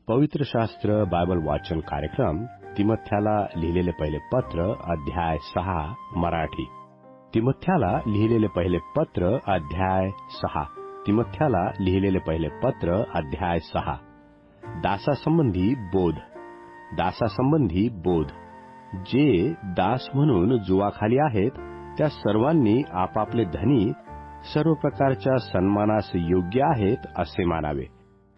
पवित्र शास्त्र बायबल वाचन कार्यक्रम तिमथ्याला लिहिलेले पहिले पत्र अध्याय 6 मराठी. तिमथ्याला लिहिलेले पहिले पत्र अध्याय 6. तिमथ्याला लिहिलेले पहिले पत्र अध्याय 6. दासासंबंधी बोध. दासासंबंधी बोध. जे दास म्हणून जुवाखाली आहेत त्या सर्वांनी आपापले धनी सर्व प्रकारच्या सन्मानास योग्य आहेत असे मानावे,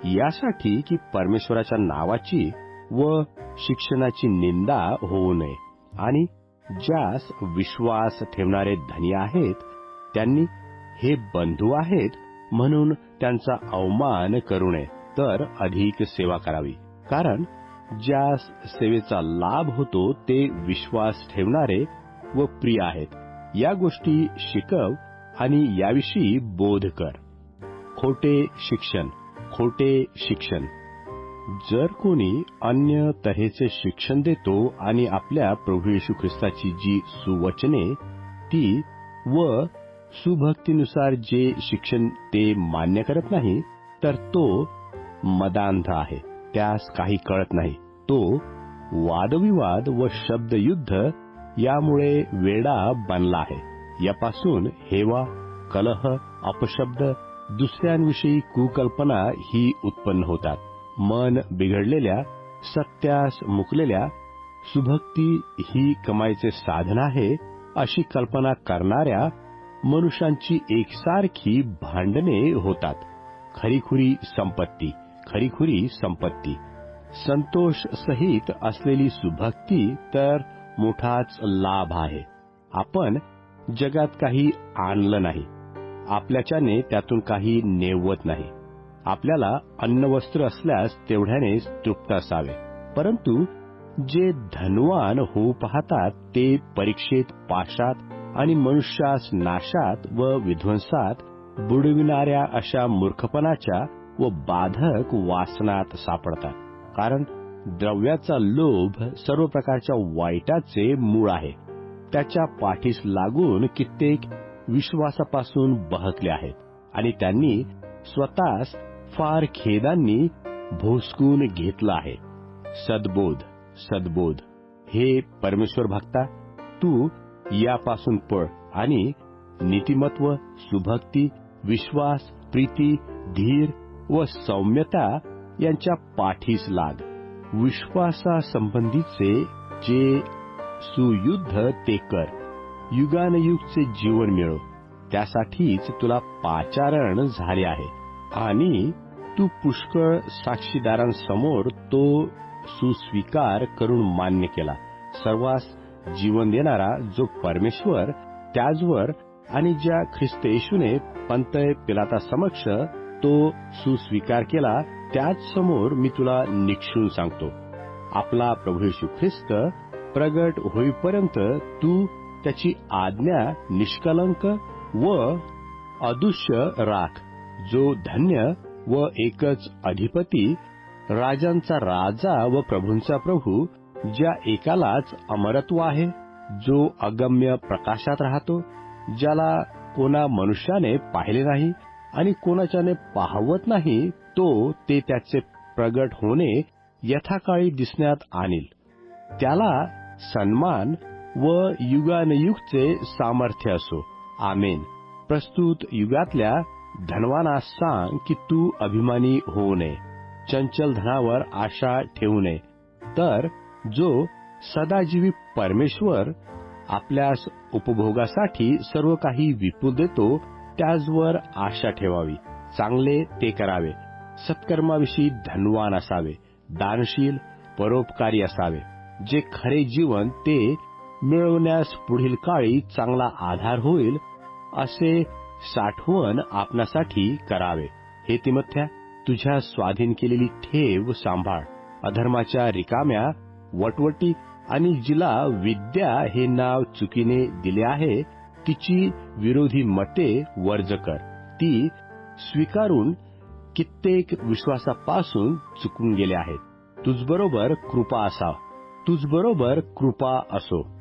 यासाठी की परमेश्वराच्या नावाची व शिक्षणाची निंदा होऊ नये. आणि ज्यास विश्वास ठेवणारे धनी आहेत त्यांनी हे बंधू आहेत म्हणून त्यांचा अवमान करू नये, तर अधिक सेवा करावी. कारण ज्यास सेवेचा लाभ होतो ते विश्वास ठेवणारे व प्रिय आहेत. या गोष्टी शिकव आणि याविषयी बोध कर. खोटे शिक्षण. खोटे शिक्षण. जर कोणी अन्य तऱ्हेचे शिक्षण देतो आणि आपल्या प्रभू येशू ख्रिस्ताची जी सुवचने ती व सुभक्तीनुसार जे शिक्षण ते मान्य करत नाही, तर तो मदांध आहे, त्यास काही कळत नाही. तो वादविवाद व शब्दयुद्ध यामुळे वेडा बनला आहे. यापासून हेवा, कलह, अपशब्द, दुसऱ्यांविषयी कुकल्पना ही उत्पन्न होतात. मन बिघडलेल्या, सत्यास मुकलेल्या, सुभक्ती ही कमाईचे साधन आहे अशी कल्पना करणाऱ्या मनुष्यांची एकसारखी भांडणे होतात. खरीखुरी संपत्ती. खरीखुरी संपत्ती. संतोष सहित असलेली सुभक्ती तर मोठाच लाभ आहे. आपण जगात काही आणलं नाही, आपल्याच्याने त्यातून काही नेवत नाही. आपल्याला अन्नवस्त्र असल्यास तेवढ्यानेच तृप्त असावे. परंतु जे धनवान होऊ पाहतात ते परीक्षेत, पाशात आणि मनुष्यास नाशात व विध्वंसात बुडविणाऱ्या अशा मूर्खपणाच्या व बाधक वासनात सापडतात. कारण द्रव्याचा लोभ सर्व प्रकारच्या वाईटाचे मूळ आहे. त्याच्या पाठीस लागून कित्येक विश्वासापासून बहकले आहेत आणि त्यांनी स्वतःस फार खेदांनी भोसकून घेतलं आहे. सद्बोध. सद्बोध. हे परमेश्वर भक्ता, तू यापासून पळ आणि नीतिमत्व, सुभक्ती, विश्वास, प्रीती, धीर व सौम्यता यांच्या पाठीस लाग. विश्वासासंबंधीचे जे सुयुद्ध ते कर. युगानयुगचे जीवन मिळव, त्यासाठीच तुला पाचारण झाले आहे आणि तू पुष्कळ साक्षीदारांसमोर तो सुस्वीकार करून मान्य केला. सर्वांस जीवन देणारा जो परमेश्वर त्याचवर आणि ज्या ख्रिस्त येशूने पंतय पिलातासमक्ष तो सुस्वीकार केला त्याच समोर मी तुला निक्षून सांगतो. आपला प्रभू येशू ख्रिस्त प्रगट होईपर्यंत तू त्याची आज्ञा निष्कलंक व अदुष्य राख. जो धन्य व एकच अधिपती, राजांचा राजा व प्रभूंचा प्रभू, ज्या एकालाच अमरत्व आहे, जो अगम्य प्रकाशात राहतो, ज्याला कोणा मनुष्याने पाहिले नाही आणि कोणाच्याने पाहवत नाही, तो ते त्याचे प्रगट होणे यथाकाळी दिसण्यात आणील. त्याला सन्मान व युगानयुगचे सामर्थ्य असो. आमेन. प्रस्तुत युगातल्या धनवानास सांग की तू अभिमानी होऊ नये, चंचल धनावर आशा ठेवू नये, तर जो सदाजीवी परमेश्वर आपल्यास उपभोगासाठी सर्व काही विपुल देतो त्याचवर आशा ठेवावी. चांगले ते करावे. सत्कर्माविषयी धनवान असावे. दानशील, परोपकारी असावे. जे खरे जीवन ते मिळवण्यास पुढील काळी चांगला आधार होईल असे साठवण आपणासाठी करावे. हे तिमथ्या, तुझ्या स्वाधीन केलेली ठेव सांभाळ. अधर्माच्या रिकाम्या वटवटी आणि जिला विद्या हे नाव चुकीने दिले आहे तिची विरोधी मते वर्ज कर. ती स्वीकारून कित्येक विश्वासापासून चुकून गेले आहेत. तुझबरोबर कृपा असाव. तुझबरोबर कृपा असो.